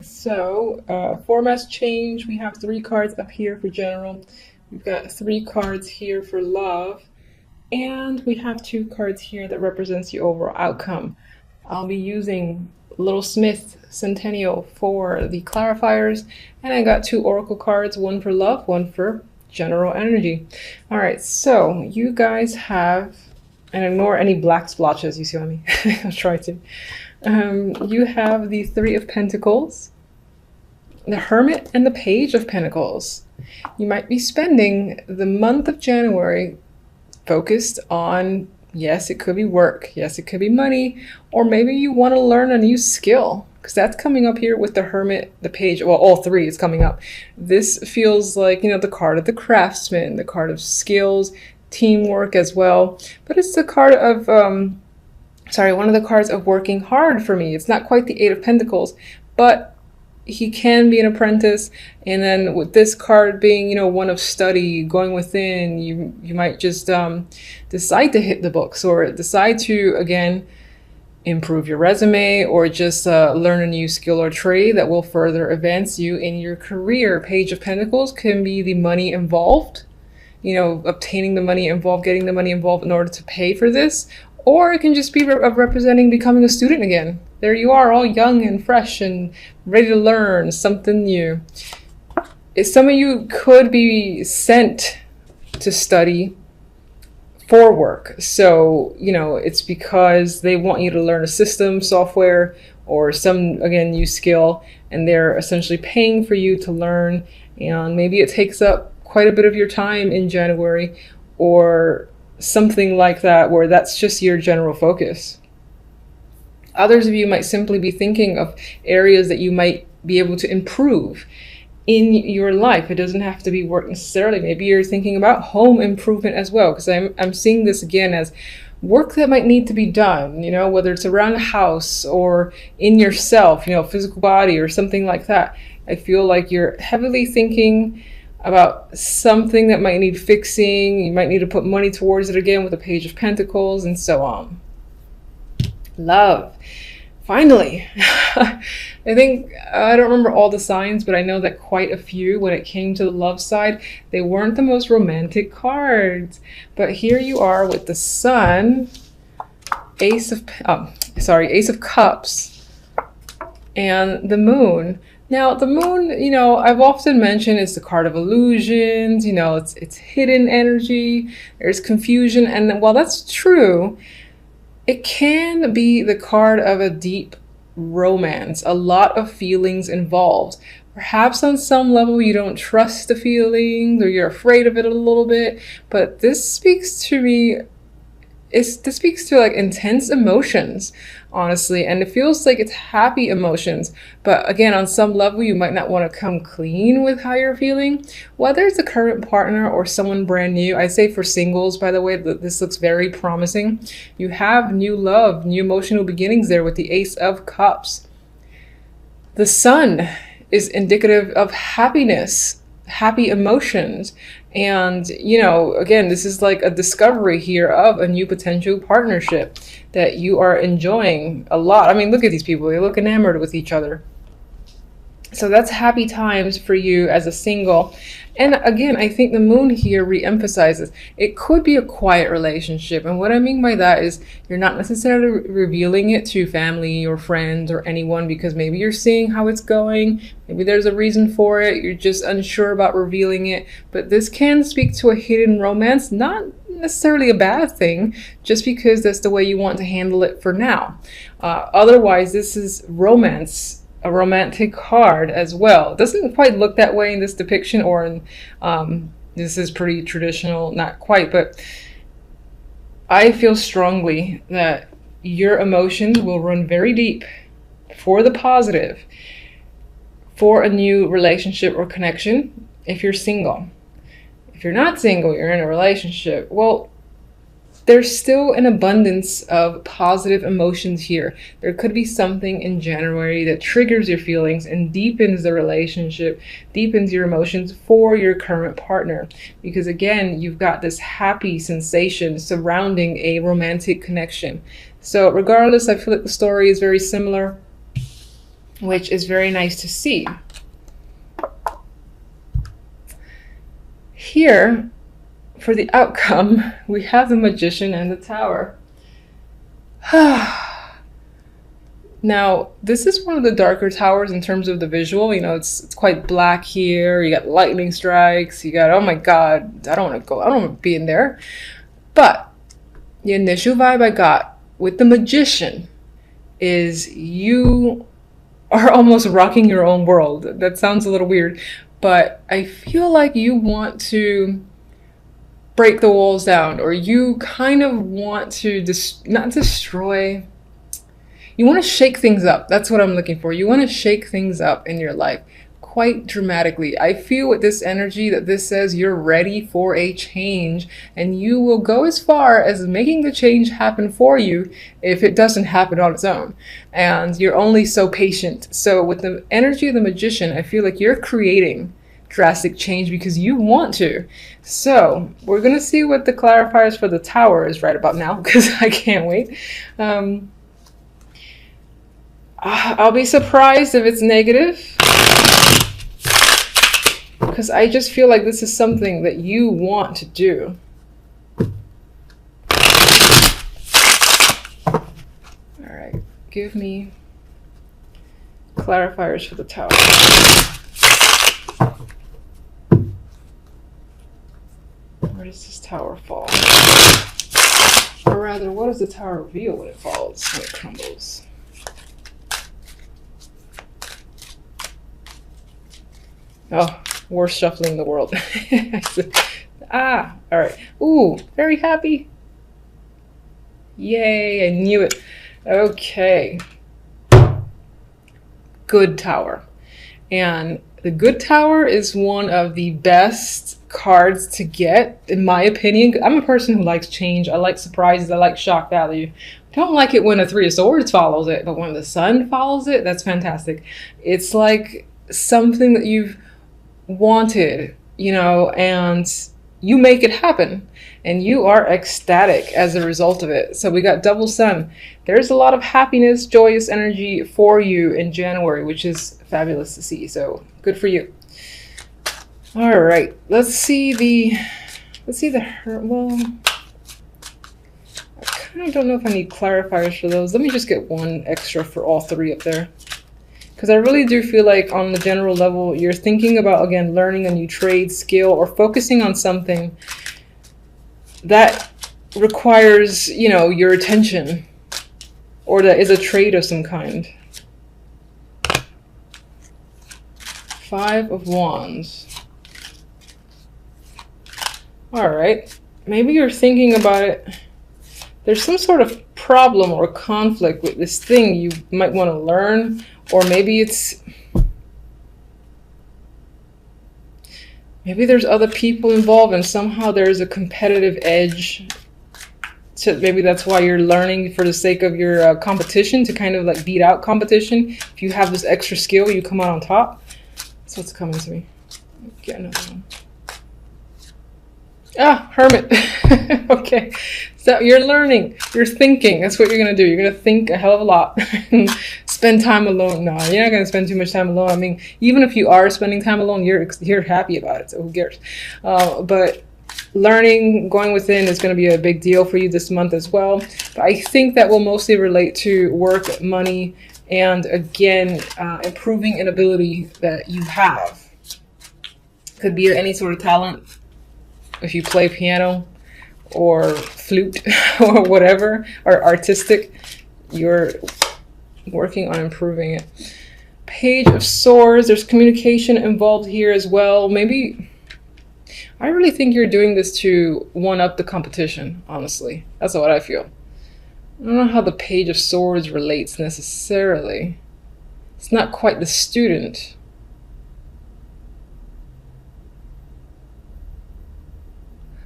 So, formats change. We have three cards up here for general. We've got three cards here for love. And we have two cards here that represents the overall outcome. I'll be using Little Smith Centennial for the clarifiers. And I got two oracle cards, one for love, one for general energy. All right, so you guys have, and ignore any black splotches, you see what I mean? I'll try to. You have the Three of Pentacles, the Hermit, and the Page of Pentacles. You might be spending the month of January focused on, yes, it could be work, yes, it could be money, or maybe you want to learn a new skill, because that's coming up here with the Hermit, the Page, well, all three is coming up. This feels like, the card of the craftsman, the card of skills, teamwork as well, but it's the card of, one of the cards of working hard for me. It's not quite the Eight of Pentacles, but he can be an apprentice. And then with this card being, one of study, going within, you might just decide to hit the books or decide to, again, improve your resume or just learn a new skill or trade that will further advance you in your career. Page of Pentacles can be the money involved, obtaining the money involved, getting the money involved in order to pay for this. Or it can just be representing becoming a student again. There you are, all young and fresh and ready to learn something new. Some of you could be sent to study for work. So, it's because they want you to learn a system, software, or some, again, new skill, and they're essentially paying for you to learn. And maybe it takes up quite a bit of your time in January, or something like that, where that's just your general focus. Others of you might simply be thinking of areas that you might be able to improve in your life. It doesn't have to be work necessarily. Maybe you're thinking about home improvement as well, because I'm seeing this again as work that might need to be done, whether it's around the house or in yourself, physical body or something like that. I feel like you're heavily thinking about something that might need fixing. You might need to put money towards it again with the Page of Pentacles and so on. Love. Finally, I think, I don't remember all the signs, but I know that quite a few, when it came to the love side, they weren't the most romantic cards. But here you are with the Sun, Ace of Cups, and the Moon. Now, the Moon, I've often mentioned, is the card of illusions. It's hidden energy. There's confusion. And while that's true, it can be the card of a deep romance, a lot of feelings involved. Perhaps on some level you don't trust the feelings or you're afraid of it a little bit, but this speaks to me. This speaks to like intense emotions, honestly, and it feels like it's happy emotions. But again, on some level, you might not want to come clean with how you're feeling. Whether it's a current partner or someone brand new, I say for singles, by the way, this looks very promising. You have new love, new emotional beginnings there with the Ace of Cups. The Sun is indicative of happiness, happy emotions. And, again, this is like a discovery here of a new potential partnership that you are enjoying a lot. I mean, look at these people. They look enamored with each other. So that's happy times for you as a single. And again, I think the Moon here re-emphasizes it could be a quiet relationship. And what I mean by that is you're not necessarily revealing it to family or friends or anyone, because maybe you're seeing how it's going. Maybe there's a reason for it. You're just unsure about revealing it. But this can speak to a hidden romance, not necessarily a bad thing, just because that's the way you want to handle it for now. Otherwise, this is romance, a romantic card as well. It doesn't quite look that way in this depiction, or in this is pretty traditional, not quite, but I feel strongly that your emotions will run very deep for the positive for a new relationship or connection if you're single. If you're not single, you're in a relationship, well, there's still an abundance of positive emotions here. There could be something in January that triggers your feelings and deepens the relationship, deepens your emotions for your current partner. Because again, you've got this happy sensation surrounding a romantic connection. So regardless, I feel like the story is very similar. which is very nice to see. Here, for the outcome, we have the Magician and the Tower. Now, this is one of the darker towers in terms of the visual. You know, it's quite black here. You got lightning strikes. You got, oh my God, I don't want to go. I don't want to be in there. But the initial vibe I got with the Magician is you are almost rocking your own world. That sounds a little weird, but I feel like you want to break the walls down, or you kind of want to not destroy. You want to shake things up. That's what I'm looking for. You want to shake things up in your life quite dramatically. I feel with this energy that this says you're ready for a change, and you will go as far as making the change happen for you if it doesn't happen on its own. And you're only so patient. So with the energy of the Magician, I feel like you're creating drastic change because you want to. So we're going to see what the clarifiers for the Tower is right about now, because I can't wait. I'll be surprised if it's negative, because I just feel like this is something that you want to do. All right, give me clarifiers for the Tower. Where does this Tower fall? Or rather, what does the Tower reveal when it falls, when it crumbles? Oh, worst shuffling in the world. All right. Ooh, very happy. Yay, I knew it. Okay. Good Tower. And the Good Tower is one of the best cards to get, in my opinion. I'm a person who likes change. I like surprises. I like shock value. I don't like it when a Three of Swords follows it, but when the Sun follows it, that's fantastic. It's like something that you've wanted, you know, and you make it happen, and you are ecstatic as a result of it. So we got double Sun. There's a lot of happiness, joyous energy for you in January, which is fabulous to see. So good for you. All right, let's see the well, I kind of don't know if I need clarifiers for those. Let me just get one extra for all three up there. Because I really do feel like on the general level, you're thinking about, again, learning a new trade, skill, or focusing on something that requires, you know, your attention, or that is a trade of some kind. Five of Wands. All right. Maybe you're thinking about it. There's some sort of problem or conflict with this thing you might want to learn. Or maybe there's other people involved, and somehow there's a competitive edge. So maybe that's why you're learning for the sake of your competition, to kind of like beat out competition. If you have this extra skill, you come out on top. That's what's coming to me. Get another one. Ah, Hermit. Okay, so you're learning, you're thinking. That's what you're gonna do. You're gonna think a hell of a lot. Spend time alone. No, you're not gonna spend too much time alone. I mean, even if you are spending time alone, you're happy about it, so who cares? But learning, going within is going to be a big deal for you this month as well. But I think that will mostly relate to work, money, and again, improving an ability that you have. Could be any sort of talent. If you play piano or flute or whatever, or artistic, you're working on improving it. Page of Swords, there's communication involved here as well. Maybe, I really think you're doing this to one-up the competition, honestly. That's what I feel. I don't know how the Page of Swords relates necessarily. It's not quite the student.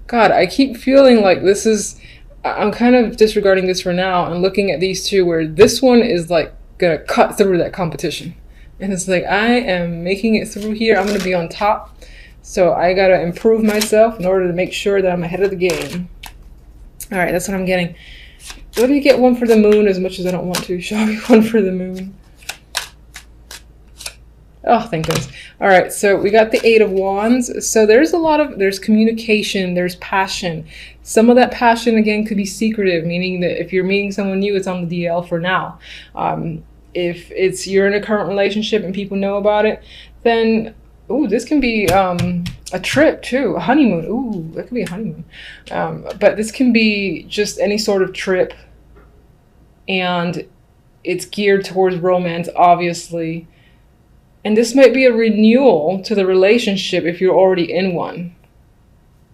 God, I keep feeling like this is, I'm kind of disregarding this for now and looking at these two where this one is like gonna cut through that competition. And it's like, I am making it through here. I'm gonna be on top. So I gotta improve myself in order to make sure that I'm ahead of the game. All right, that's what I'm getting. Let me get one for the Moon as much as I don't want to. Show me one for the Moon. Oh, thank goodness. All right, so we got the Eight of Wands. So there's there's communication, there's passion. Some of that passion, again, could be secretive, meaning that if you're meeting someone new, it's on the DL for now. If you're in a current relationship and people know about it, then, ooh, this can be a trip too, a honeymoon. Ooh, that could be a honeymoon. But this can be just any sort of trip, and it's geared towards romance, obviously. And this might be a renewal to the relationship if you're already in one.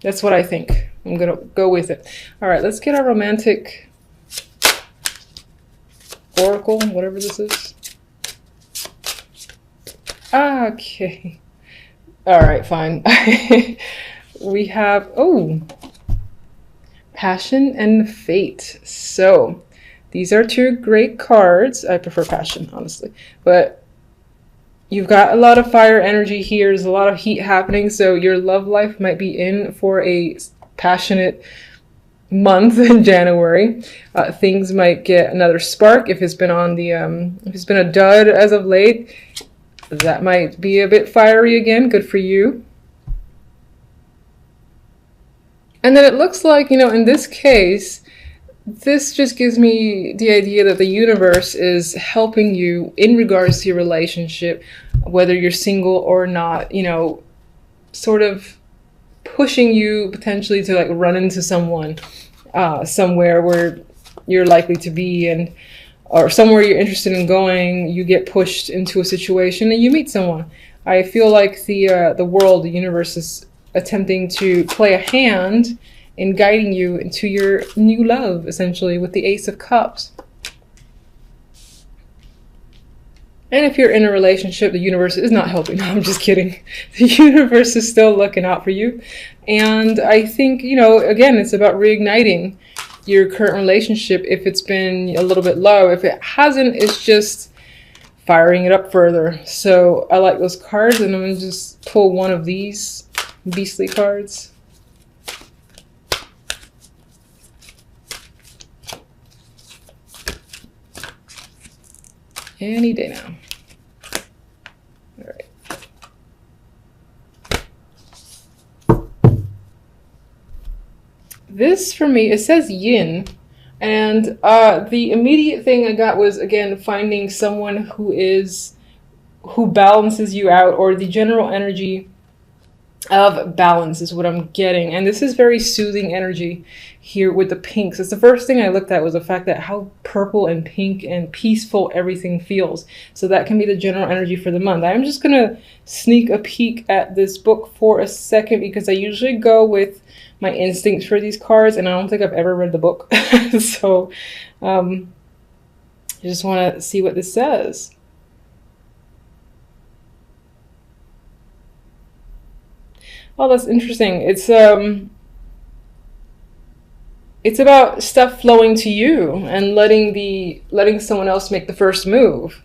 That's what I think. I'm going to go with it. All right, let's get our romantic oracle, whatever this is. Okay. All right, fine. We have, oh, passion and fate. So these are two great cards. I prefer passion, honestly. But you've got a lot of fire energy here. There's a lot of heat happening. So your love life might be in for a passionate month in January. Things might get another spark if it's been on the if it's been a dud as of late. That might be a bit fiery again. Good for you. And then it looks like, you know, in this case, this just gives me the idea that the universe is helping you in regards to your relationship, whether you're single or not, you know, sort of pushing you potentially to like run into someone somewhere where you're likely to be, and or somewhere you're interested in going, you get pushed into a situation and you meet someone. I feel like the world, the universe is attempting to play a hand in guiding you into your new love, essentially, with the Ace of Cups. And if you're in a relationship, the universe is not helping. No, I'm just kidding. The universe is still looking out for you. And I think, you know, again, it's about reigniting your current relationship if it's been a little bit low. If it hasn't, it's just firing it up further. So I like those cards, and I'm going to just pull one of these beastly cards. Any day now. All right. This for me, it says yin, and the immediate thing I got was, again, finding someone who balances you out, or the general energy of balance is what I'm getting. And this is very soothing energy here with the pinks. It's the first thing I looked at, was the fact that how purple and pink and peaceful everything feels. So that can be the general energy for the month. I'm just gonna sneak a peek at this book for a second, because I usually go with my instincts for these cards, and I don't think I've ever read the book. So I just want to see what this says. Oh, that's interesting. It's about stuff flowing to you and letting someone else make the first move.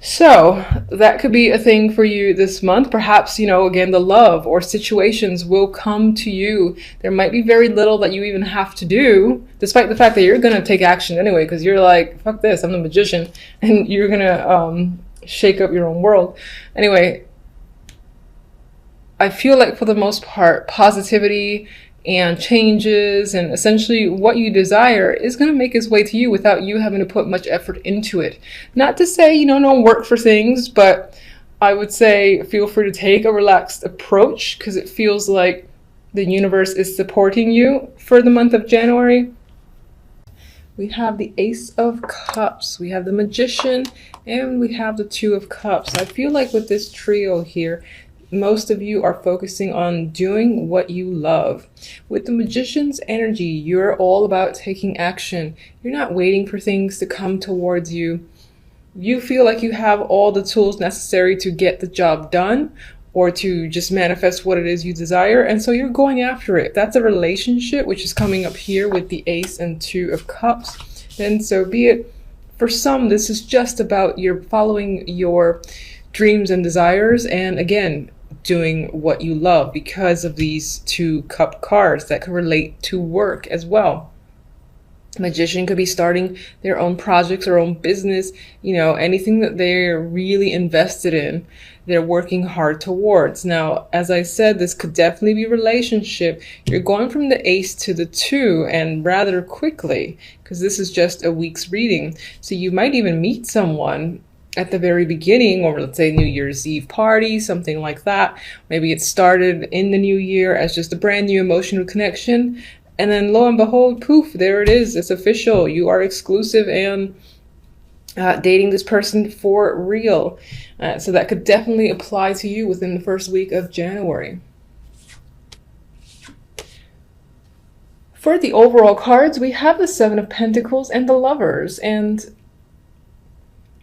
So that could be a thing for you this month. Perhaps, you know, again, the love or situations will come to you. There might be very little that you even have to do, despite the fact that you're going to take action anyway, because you're like, fuck this, I'm the magician, and you're going to shake up your own world. Anyway, I feel like for the most part, positivity and changes and essentially what you desire is going to make its way to you without you having to put much effort into it. Not to say, you know, don't work for things, but I would say feel free to take a relaxed approach, because it feels like the universe is supporting you for the month of January. We have the Ace of Cups, we have the Magician, and we have the Two of Cups. I feel like with this trio here, most of you are focusing on doing what you love. With the Magician's energy, you're all about taking action. You're not waiting for things to come towards you. You feel like you have all the tools necessary to get the job done, or to just manifest what it is you desire, and so you're going after it. If that's a relationship, which is coming up here with the Ace and Two of Cups, then so be it. For some, this is just about you're following your dreams and desires, and again, doing what you love, because of these two cup cards that can relate to work as well. Magician could be starting their own projects or own business, you know, anything that they're really invested in, they're working hard towards. Now, as I said, this could definitely be relationship. You're going from the Ace to the 2 and rather quickly, because this is just a week's reading. So you might even meet someone at the very beginning, or let's say New Year's Eve party, something like that. Maybe it started in the new year as just a brand new emotional connection. And then lo and behold, poof, there it is. It's official. You are exclusive and dating this person for real. So that could definitely apply to you within the first week of January. For the overall cards, we have the Seven of Pentacles and the Lovers. And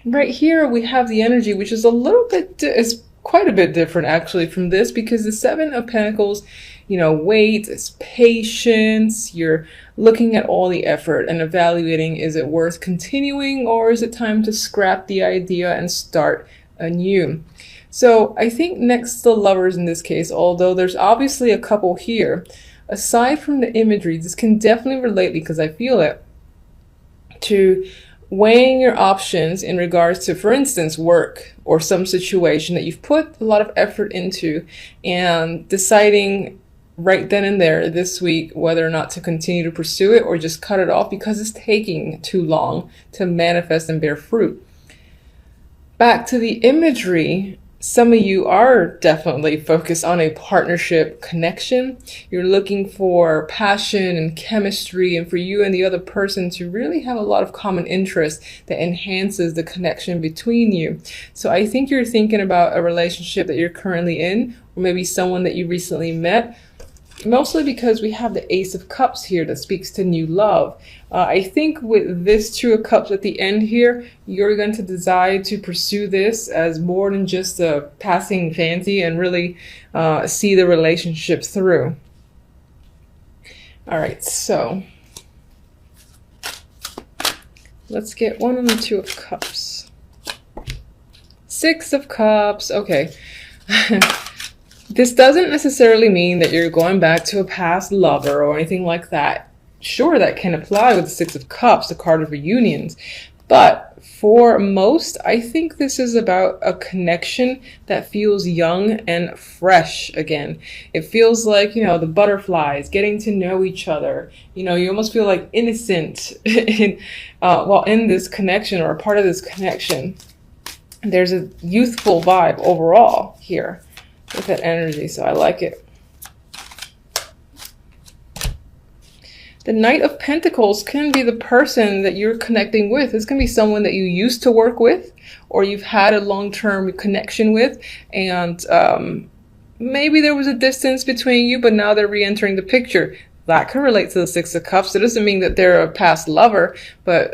right here we have the energy, which is a little bit, is quite a bit different actually from this, because the Seven of Pentacles, you know, wait, it's patience. You're looking at all the effort and evaluating, is it worth continuing, or is it time to scrap the idea and start anew? So I think next to the Lovers in this case, although there's obviously a couple here, aside from the imagery, this can definitely relate, because I feel it, to weighing your options in regards to, for instance, work or some situation that you've put a lot of effort into, and deciding right then and there this week whether or not to continue to pursue it or just cut it off because it's taking too long to manifest and bear fruit. Back to the imagery, some of you are definitely focused on a partnership connection. You're looking for passion and chemistry, and for you and the other person to really have a lot of common interest that enhances the connection between you. So I think you're thinking about a relationship that you're currently in, or maybe someone that you recently met, mostly because we have the Ace of Cups here that speaks to new love. I think with this Two of Cups at the end here, you're going to decide to pursue this as more than just a passing fancy and really see the relationship through. All right, so let's get one on the Two of Cups. Six of Cups, okay. This doesn't necessarily mean that you're going back to a past lover or anything like that. Sure, that can apply with the Six of Cups, the card of reunions. But for most, I think this is about a connection that feels young and fresh again. It feels like, you know, the butterflies, getting to know each other. You know, you almost feel like innocent while in this connection or a part of this connection. There's a youthful vibe overall here with that energy, so I like it. The Knight of Pentacles can be the person that you're connecting with. This can be someone that you used to work with, or you've had a long-term connection with, and maybe there was a distance between you, but now they're re-entering the picture. That can relate to the Six of Cups. It doesn't mean that they're a past lover, but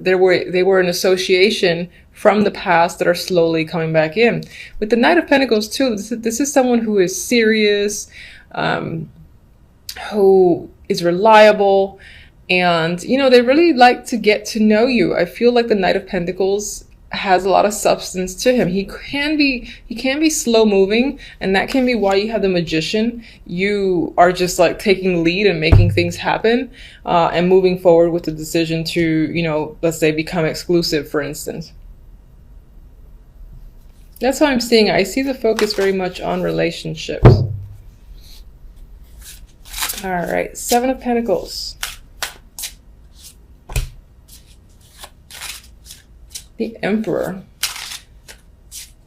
they were an association from the past that are slowly coming back in. With the Knight of Pentacles too, this is someone who is serious, who is reliable, and you know, they really like to get to know you. I feel like the Knight of Pentacles has a lot of substance to him. He can be slow moving, and that can be why you have the Magician. You are just like taking the lead and making things happen, and moving forward with the decision to, you know, let's say become exclusive, for instance. That's how I'm seeing it. I see the focus very much on relationships. All right, Seven of Pentacles. The Emperor.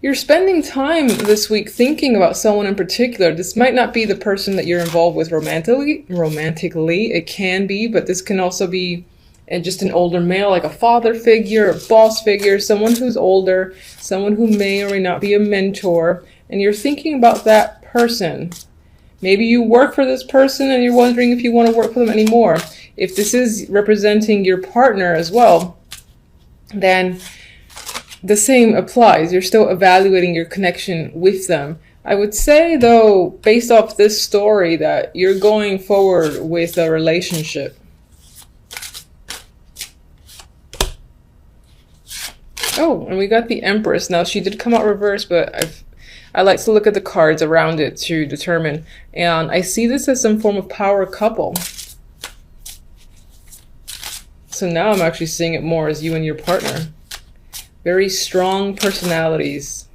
You're spending time this week thinking about someone in particular. This might not be the person that you're involved with romantically. It can be, but this can also be just an older male, like a father figure, a boss figure, someone who's older, someone who may or may not be a mentor, and you're thinking about that person. Maybe you work for this person and you're wondering if you want to work for them anymore. If this is representing your partner as well, then the same applies. You're still evaluating your connection with them. I would say, though, based off this story, that you're going forward with a relationship. Oh, and we got the Empress. Now, she did come out reversed, but I like to look at the cards around it to determine. And I see this as some form of power couple. So now I'm actually seeing it more as you and your partner. Very strong personalities.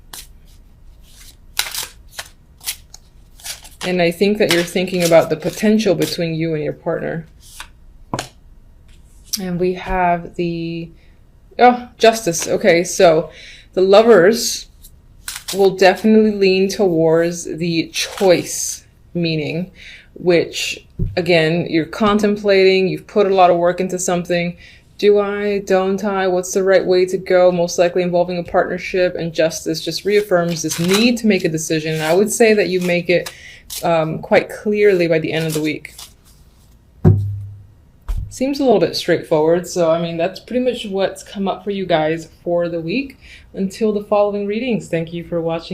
And I think that you're thinking about the potential between you and your partner. And we have the, oh, Justice. Okay, so the Lovers will definitely lean towards the choice meaning, which again, you're contemplating, you've put a lot of work into something. Do I, don't I, what's the right way to go? Most likely involving a partnership, and Justice just reaffirms this need to make a decision. And I would say that you make it quite clearly by the end of the week. Seems a little bit straightforward. So, I mean, that's pretty much what's come up for you guys for the week. Until the following readings, thank you for watching.